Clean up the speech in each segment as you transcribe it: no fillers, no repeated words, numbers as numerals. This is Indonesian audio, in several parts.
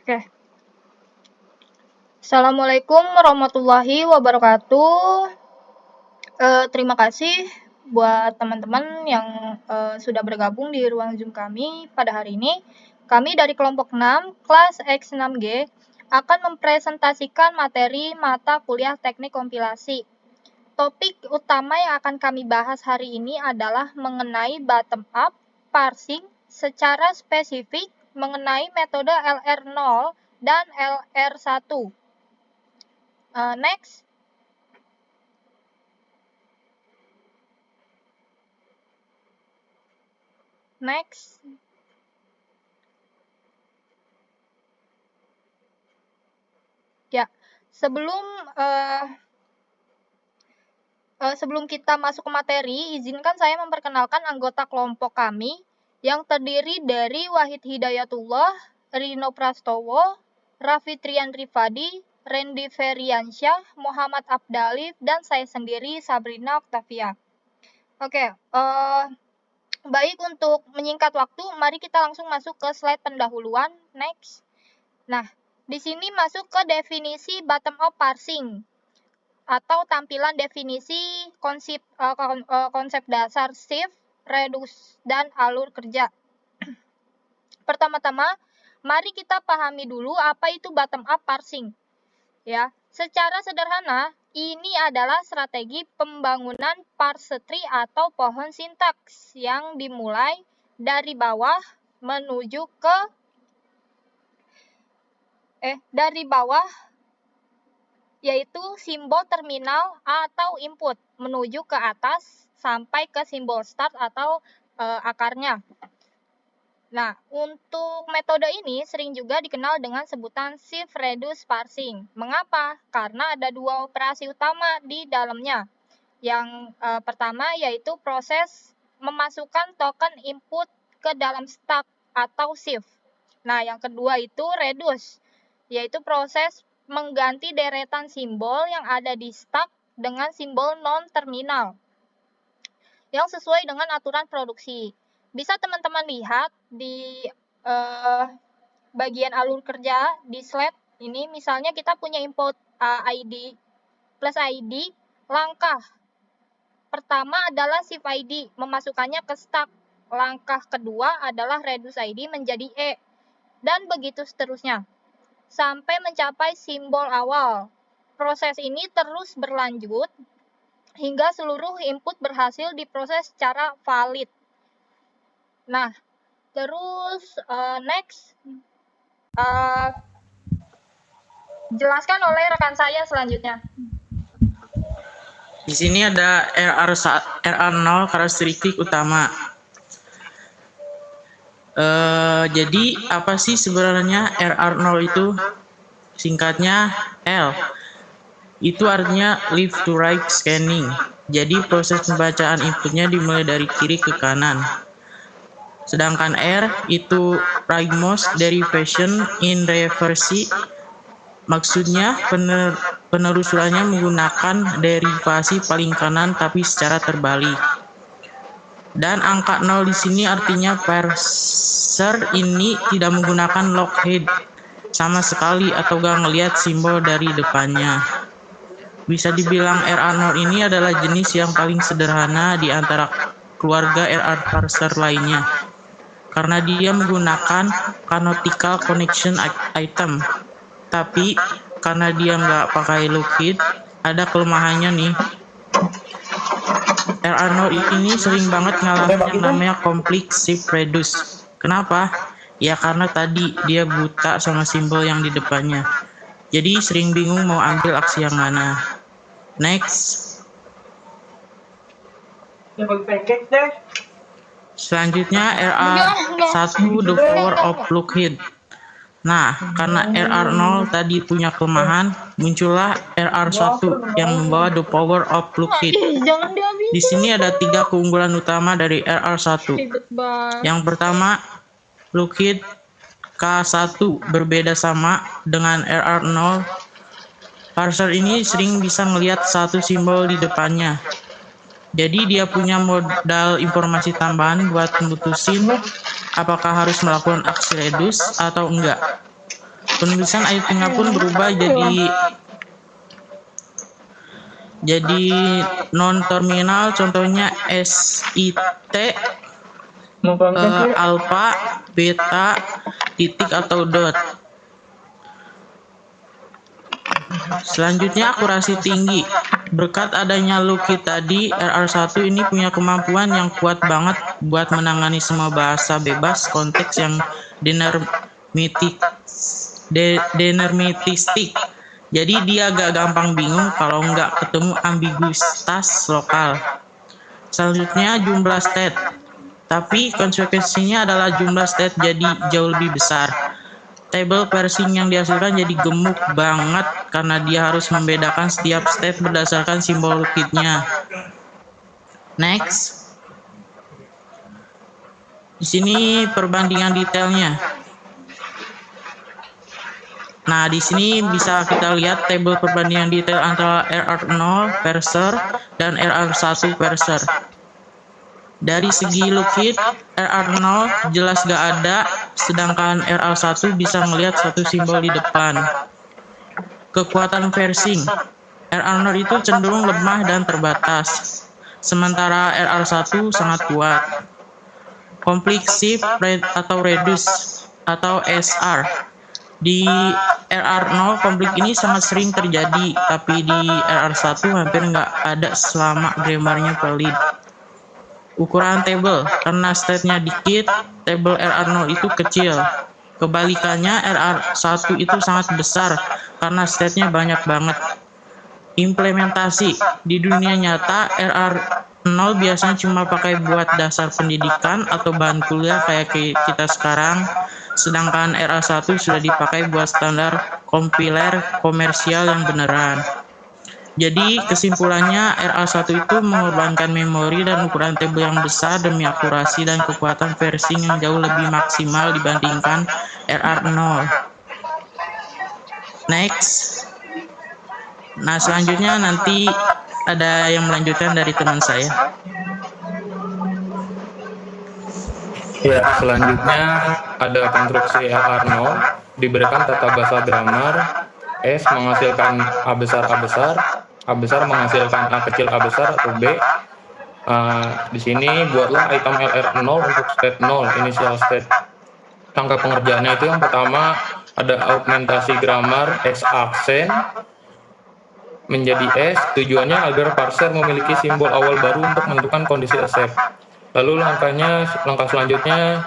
Oke. Assalamualaikum warahmatullahi wabarakatuh. Terima kasih buat teman-teman yang sudah bergabung di ruang Zoom kami pada hari ini. Kami dari kelompok 6, kelas X6G, akan mempresentasikan materi mata kuliah teknik kompilasi. Topik utama yang akan kami bahas hari ini adalah mengenai bottom-up parsing secara spesifik mengenai metode LR0 dan LR1. Next. Ya, sebelum kita masuk ke materi, izinkan saya memperkenalkan anggota kelompok kami yang terdiri dari Wahid Hidayatullah, Rino Prastowo, Raffi Trian Rifadi, Randy Feriansyah, Muhammad Abdalif, dan saya sendiri Sabrina Octavia. Oke, baik, untuk menyingkat waktu, mari kita langsung masuk ke slide pendahuluan. Next. Nah, di sini masuk ke definisi bottom-up parsing atau tampilan definisi konsep dasar shift, reduce, dan alur kerja. Pertama-tama, mari kita pahami dulu apa itu bottom-up parsing. Ya, secara sederhana, ini adalah strategi pembangunan parse tree atau pohon sintaks yang dimulai dari bawah menuju ke yaitu simbol terminal atau input menuju ke atas sampai ke simbol start atau akarnya. Nah, untuk metode ini sering juga dikenal dengan sebutan shift reduce parsing. Mengapa? Karena ada dua operasi utama di dalamnya. Yang pertama yaitu proses memasukkan token input ke dalam stack atau shift. Nah, yang kedua itu reduce, yaitu proses mengganti deretan simbol yang ada di stack dengan simbol non-terminal yang sesuai dengan aturan produksi. Bisa teman-teman lihat di bagian alur kerja di slide ini, misalnya kita punya input ID plus ID. Langkah pertama adalah shift ID, memasukkannya ke stack. Langkah kedua adalah reduce ID menjadi E, dan begitu seterusnya sampai mencapai simbol awal. Proses ini terus berlanjut hingga seluruh input berhasil diproses secara valid. Nah, terus next jelaskan oleh rekan saya selanjutnya. Di sini ada RR0 karakteristik utama. Jadi apa sih sebenarnya RR0 itu? Singkatnya L. Itu artinya left to right scanning. Jadi proses pembacaan inputnya dimulai dari kiri ke kanan. Sedangkan R itu rightmost derivation in reverse. Maksudnya penelusurannya menggunakan derivasi paling kanan tapi secara terbalik. Dan angka 0 di sini artinya parser ini tidak menggunakan lockhead sama sekali atau gak ngelihat simbol dari depannya. Bisa dibilang RR0 ini adalah jenis yang paling sederhana di antara keluarga RR parser lainnya, karena dia menggunakan canonical connection item. Tapi karena dia nggak pakai lockhead, ada kelemahannya nih. RR0 ini sering banget ngalamin yang namanya complete shift reduce. Kenapa? Ya karena tadi dia buta sama simbol yang di depannya. Jadi sering bingung mau ambil aksi yang mana. Next. Selanjutnya RR1 the power of lockhead. Nah, karena RR0 tadi punya kelemahan, muncullah RR1 yang membawa the power of lockhead. Di sini ada 3 keunggulan utama dari RR1. Yang pertama, lockhead K1 berbeda sama dengan RR0. Parser ini sering bisa melihat satu simbol di depannya. Jadi dia punya modal informasi tambahan buat memutusin apakah harus melakukan aksi reduce atau enggak. penulisan itemnya pun berubah jadi non terminal, contohnya SIT, alpha, beta, titik atau dot. Selanjutnya akurasi tinggi. Berkat adanya Lookit tadi, RR1 ini punya kemampuan yang kuat banget buat menangani semua bahasa bebas konteks yang denermitistik. Jadi dia gak gampang bingung kalau nggak ketemu ambiguitas lokal. Selanjutnya jumlah state. Tapi konsekuensinya adalah jumlah state jadi jauh lebih besar. Table parsing yang dihasilkan jadi gemuk banget karena dia harus membedakan setiap state berdasarkan simbol Lookit-nya. Next. Di sini perbandingan detailnya. Nah, di sini bisa kita lihat tabel perbandingan detail antara RR0 parser dan RR1 parser. Dari segi Lookit, RR0 jelas gak ada, sedangkan RR1 bisa melihat satu simbol di depan. Kekuatan parsing, RR0 itu cenderung lemah dan terbatas, sementara RR1 sangat kuat. Complexive atau reduce atau SR. Di RR0 konflik ini sangat sering terjadi, tapi di RR1 hampir nggak ada selama grammarnya valid. Ukuran table, karena state-nya dikit, table RR0 itu kecil. Kebalikannya RR1 itu sangat besar, karena state-nya banyak banget. Implementasi, di dunia nyata RR0 biasanya cuma pakai buat dasar pendidikan atau bahan kuliah kayak kita sekarang. Sedangkan RA1 sudah dipakai buat standar kompiler komersial yang beneran. Jadi kesimpulannya RA1 itu mengorbankan memori dan ukuran tabel yang besar demi akurasi dan kekuatan parsing yang jauh lebih maksimal dibandingkan RR0. Next. Nah, selanjutnya nanti ada yang melanjutkan dari teman saya. Ya, selanjutnya ada konstruksi RR0, diberikan tata bahasa grammar, S menghasilkan A besar menghasilkan A kecil A besar atau B. Di sini buatlah item LR0 untuk state 0, initial state. Langkah pengerjaannya itu yang pertama ada augmentasi grammar S aksen menjadi S, tujuannya agar parser memiliki simbol awal baru untuk menentukan kondisi accept. Lalu langkah selanjutnya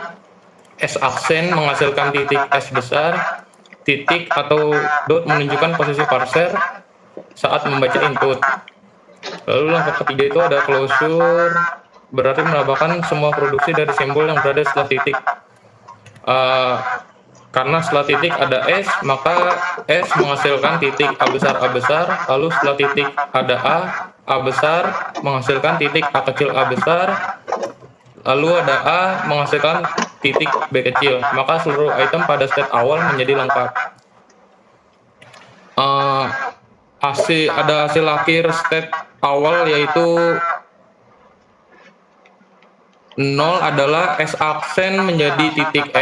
S aksen menghasilkan titik S besar, titik atau dot menunjukkan posisi parser saat membaca input. Lalu langkah ketiga itu ada closure, berarti menambahkan semua produksi dari simbol yang berada setelah titik. Karena setelah titik ada S, maka S menghasilkan titik A besar, lalu setelah titik ada A besar menghasilkan titik A kecil A besar, lalu ada A menghasilkan titik B kecil, maka seluruh item pada state awal menjadi lengkap. Ada hasil akhir state awal yaitu 0 adalah S aksen menjadi titik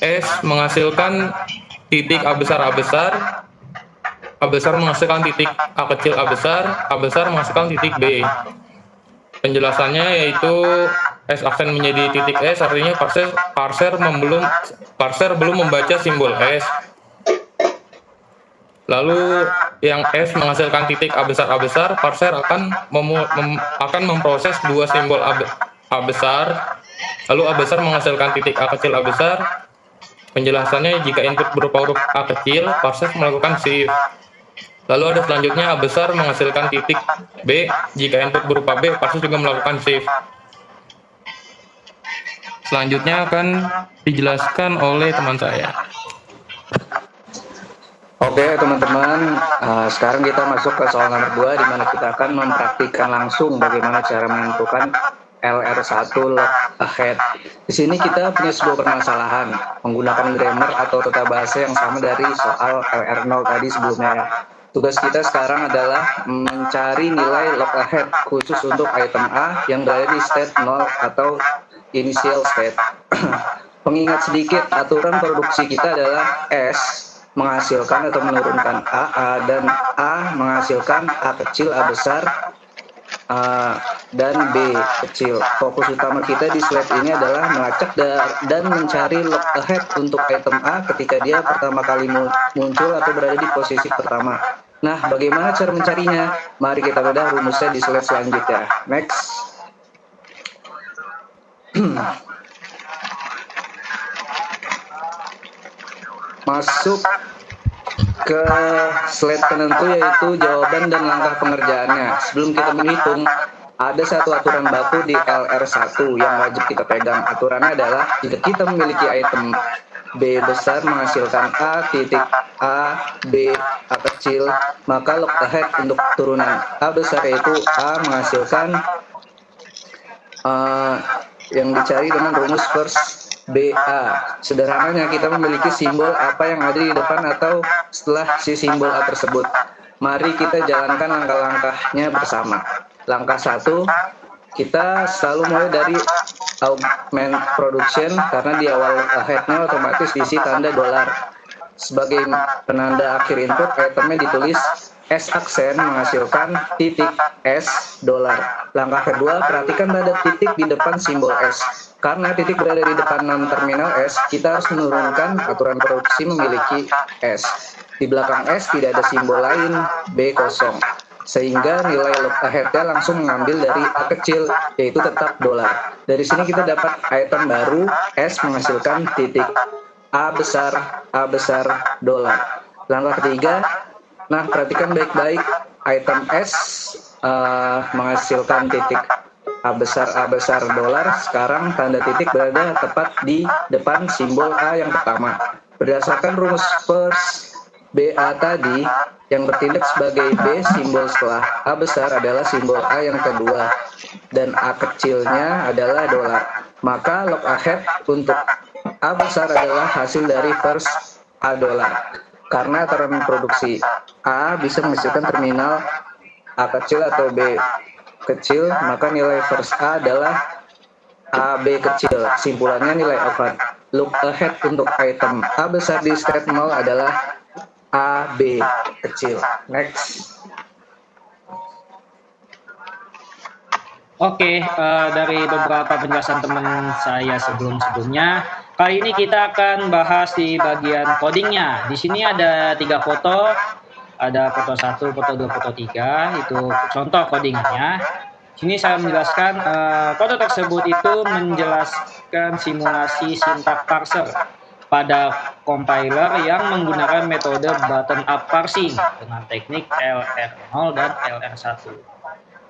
S menghasilkan titik A besar menghasilkan titik A kecil A besar menghasilkan titik B. Penjelasannya yaitu S aksen menjadi titik S artinya parser belum membaca simbol S. Lalu yang S menghasilkan titik A besar, parser akan memproses dua simbol A besar, lalu A besar menghasilkan titik A kecil A besar. Penjelasannya jika input berupa huruf A kecil, parser melakukan shift. Lalu ada selanjutnya A besar menghasilkan titik B, jika input berupa B, parser juga melakukan shift. Selanjutnya akan dijelaskan oleh teman saya. Oke teman-teman, sekarang kita masuk ke soal nomor 2 di mana kita akan mempraktikkan langsung bagaimana cara menentukan LR1 look ahead. Di sini kita punya sebuah permasalahan menggunakan grammar atau tata bahasa yang sama dari soal LR0 tadi sebelumnya ya. Tugas kita sekarang adalah mencari nilai look ahead khusus untuk item A yang berada di state 0 atau initial state. Pengingat sedikit, aturan produksi kita adalah S menghasilkan atau menurunkan A dan A menghasilkan A kecil, A besar, dan B kecil. Fokus utama kita di slide ini adalah melacak dan mencari look ahead untuk item A ketika dia pertama kali muncul atau berada di posisi pertama. Nah, bagaimana cara mencarinya? Mari kita bedah rumusnya di slide selanjutnya. Next. Masuk ke slide penentu, yaitu jawaban dan langkah pengerjaannya. Sebelum kita menghitung, ada satu aturan baku di LR1 yang wajib kita pegang. Aturannya adalah jika kita memiliki item B besar menghasilkan A titik A, B, A kecil, maka look ahead untuk turunan A besar yaitu A menghasilkan yang dicari dengan rumus first BA. Sederhananya kita memiliki simbol apa yang ada di depan atau setelah si simbol A tersebut. Mari kita jalankan langkah-langkahnya bersama. Langkah 1, kita selalu mulai dari augment production karena di awal ahead-nya otomatis diisi tanda dolar. Sebagai penanda akhir input, itemnya ditulis S aksen menghasilkan titik S dolar. Langkah kedua, perhatikan tanda titik di depan simbol S. Karena titik berada di depan non-terminal S, kita harus menurunkan aturan produksi memiliki S. Di belakang S tidak ada simbol lain, B kosong. Sehingga nilai look ahead-nya langsung mengambil dari A kecil, yaitu tetap dolar. Dari sini kita dapat item baru, S menghasilkan titik A besar dolar. Langkah ketiga, nah perhatikan baik-baik, item S menghasilkan titik A besar dolar. Sekarang tanda titik berada tepat di depan simbol A yang pertama. Berdasarkan rumus first BA tadi, yang bertindak sebagai B simbol setelah A besar adalah simbol A yang kedua, dan A kecilnya adalah dolar. Maka look ahead untuk A besar adalah hasil dari first A dolar. Karena aturan produksi A bisa menghasilkan terminal A kecil atau B kecil, maka nilai first A adalah AB kecil. Simpulannya nilai look ahead untuk item A besar di state 0 adalah AB kecil. Next. Oke, dari beberapa penjelasan teman saya sebelumnya, kali ini kita akan bahas di bagian codingnya. Di sini ada 3 foto, ada foto 1, foto 2, foto 3, itu contoh codingannya. Sini saya menjelaskan foto tersebut itu menjelaskan simulasi sintak parser pada compiler yang menggunakan metode bottom-up parsing dengan teknik LR0 dan LR1.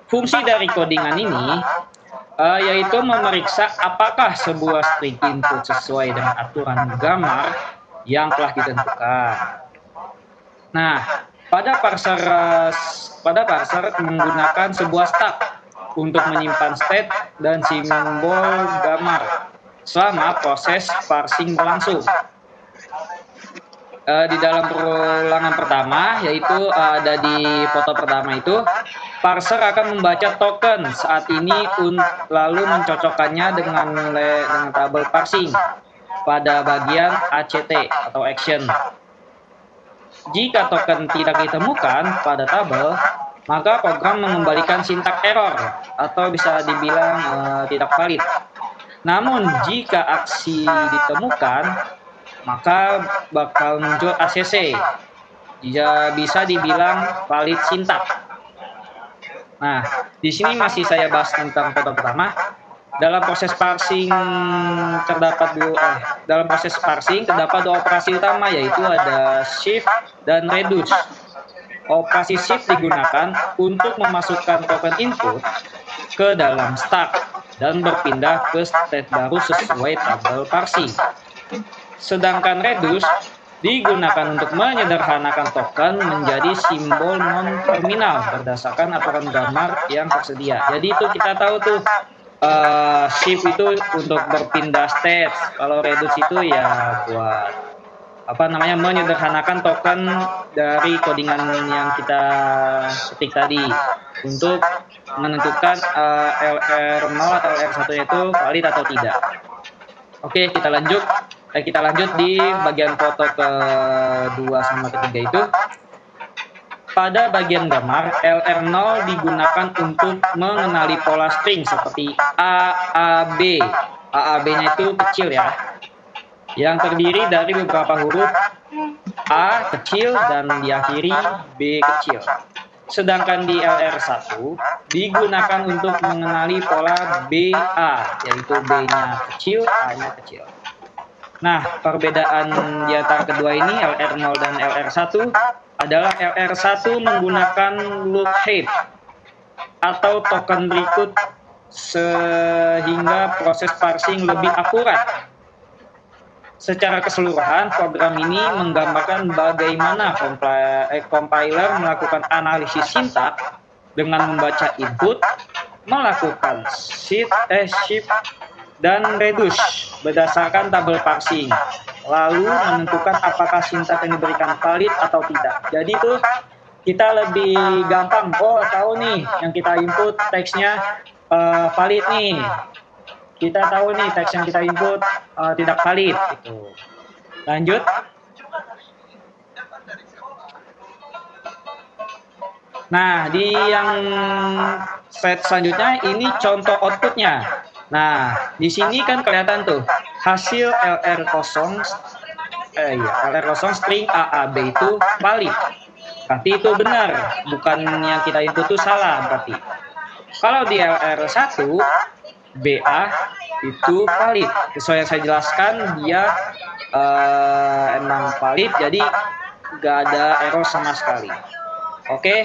Fungsi dari codingan ini yaitu memeriksa apakah sebuah string input sesuai dengan aturan grammar yang telah ditentukan. Nah, pada parser menggunakan sebuah stack untuk menyimpan state dan simbol grammar selama proses parsing berlangsung. Di dalam perulangan pertama, yaitu ada di foto pertama itu, parser akan membaca token saat ini lalu mencocokkannya dengan tabel parsing pada bagian ACT atau action. Jika token tidak ditemukan pada tabel, maka program mengembalikan sintak error atau bisa dibilang tidak valid. Namun jika aksi ditemukan, maka bakal muncul ACC. Bisa dibilang valid sintak. Nah, di sini masih saya bahas tentang foto pertama. Dalam proses parsing terdapat dua operasi utama, yaitu ada shift dan reduce. Operasi shift digunakan untuk memasukkan token input ke dalam stack dan berpindah ke state baru sesuai tabel parsing. Sedangkan reduce digunakan untuk menyederhanakan token menjadi simbol non-terminal berdasarkan aturan grammar yang tersedia. Jadi itu kita tahu tuh shift itu untuk berpindah state, kalau reduce itu ya buat menyederhanakan token dari codingan yang kita ketik tadi untuk menentukan LR0 atau LR1 itu valid atau tidak. Oke, kita lanjut. Kita lanjut di bagian foto kedua sama ketiga itu. Pada bagian gambar, LR0 digunakan untuk mengenali pola string seperti AAB. AAB-nya itu kecil ya, yang terdiri dari beberapa huruf A kecil dan diakhiri B kecil. Sedangkan di LR1 digunakan untuk mengenali pola BA, yaitu B-nya kecil, A-nya kecil. Nah, perbedaan di antara kedua ini, LR0 dan LR1, adalah LR1 menggunakan lookup atau token berikut sehingga proses parsing lebih akurat. Secara keseluruhan, program ini menggambarkan bagaimana compiler melakukan analisis sintak dengan membaca input, melakukan shift, dan reduce berdasarkan tabel parsing, lalu menentukan apakah sintak yang diberikan valid atau tidak. Jadi itu kita lebih gampang, tahu nih yang kita input teksnya valid nih. Kita tahu nih teks yang kita input tidak valid. Gitu. Lanjut. Nah, di yang slide selanjutnya ini contoh outputnya. Nah, di sini kan kelihatan tuh hasil LR0 string AAB itu valid. Berarti itu benar, bukan yang kita input itu salah berarti. Kalau di LR1 BA itu valid. Sesuai yang saya jelaskan, dia emang valid, jadi nggak ada error sama sekali. Oke,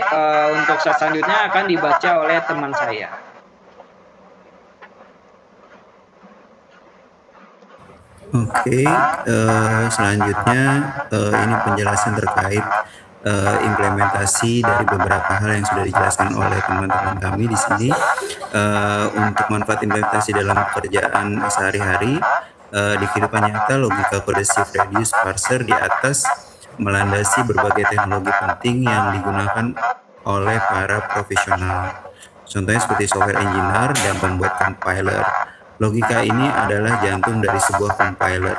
untuk slide selanjutnya akan dibaca oleh teman saya. Oke, selanjutnya ini penjelasan terkait implementasi dari beberapa hal yang sudah dijelaskan oleh teman-teman kami di sini. Untuk manfaat implementasi dalam pekerjaan sehari-hari di kehidupan nyata, logika kode shift reduce parser di atas melandasi berbagai teknologi penting yang digunakan oleh para profesional. Contohnya seperti software engineer dan pembuat compiler. Logika ini adalah jantung dari sebuah compiler.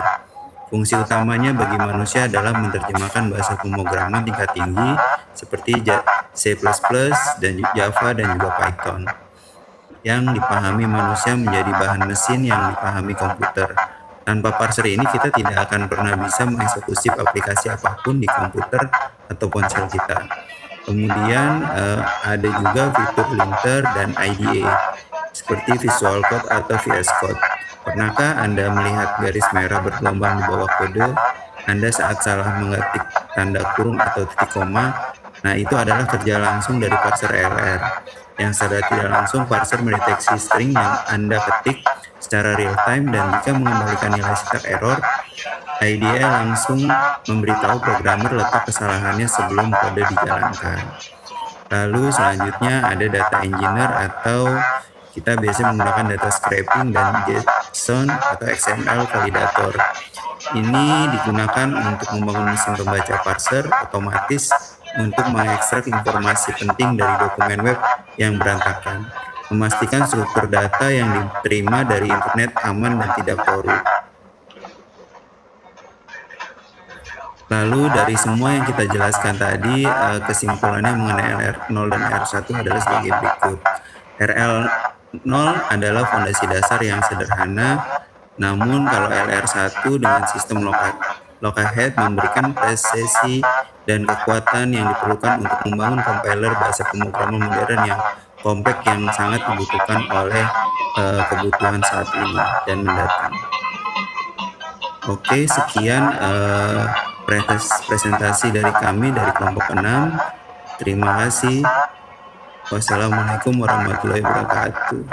Fungsi utamanya bagi manusia adalah menerjemahkan bahasa pemrograman tingkat tinggi seperti C++ dan Java dan juga Python yang dipahami manusia menjadi bahan mesin yang dipahami komputer. Tanpa parser ini kita tidak akan pernah bisa mengeksekusi aplikasi apapun di komputer atau ponsel kita. Kemudian ada juga fitur linter dan IDE seperti Visual Code atau VS Code. Pernahkah Anda melihat garis merah bergelombang di bawah kode Anda saat salah mengetik tanda kurung atau titik koma? Nah, itu adalah kerja langsung dari parser LR. Yang secara tidak langsung, parser mendeteksi string yang Anda ketik secara real time, dan jika mengembalikan nilai sintak error, IDE langsung memberitahu programmer letak kesalahannya sebelum kode dijalankan. Lalu selanjutnya ada data engineer, atau kita biasanya menggunakan data scraping dan JSON atau XML validator. Ini digunakan untuk membangun mesin pembaca parser otomatis untuk mengekstrak informasi penting dari dokumen web yang berantakan, memastikan struktur data yang diterima dari internet aman dan tidak korup. Lalu dari semua yang kita jelaskan tadi, kesimpulannya mengenai LR0 dan LR1 adalah sebagai berikut. LR0 adalah fondasi dasar yang sederhana, namun kalau LR1 dengan sistem localhead memberikan presisi dan kekuatan yang diperlukan untuk membangun compiler bahasa pemrograman modern yang kompleks yang sangat dibutuhkan oleh kebutuhan saat ini dan mendatang. Oke, sekian presentasi dari kami dari kelompok 6. Terima kasih. Wassalamualaikum warahmatullahi wabarakatuh.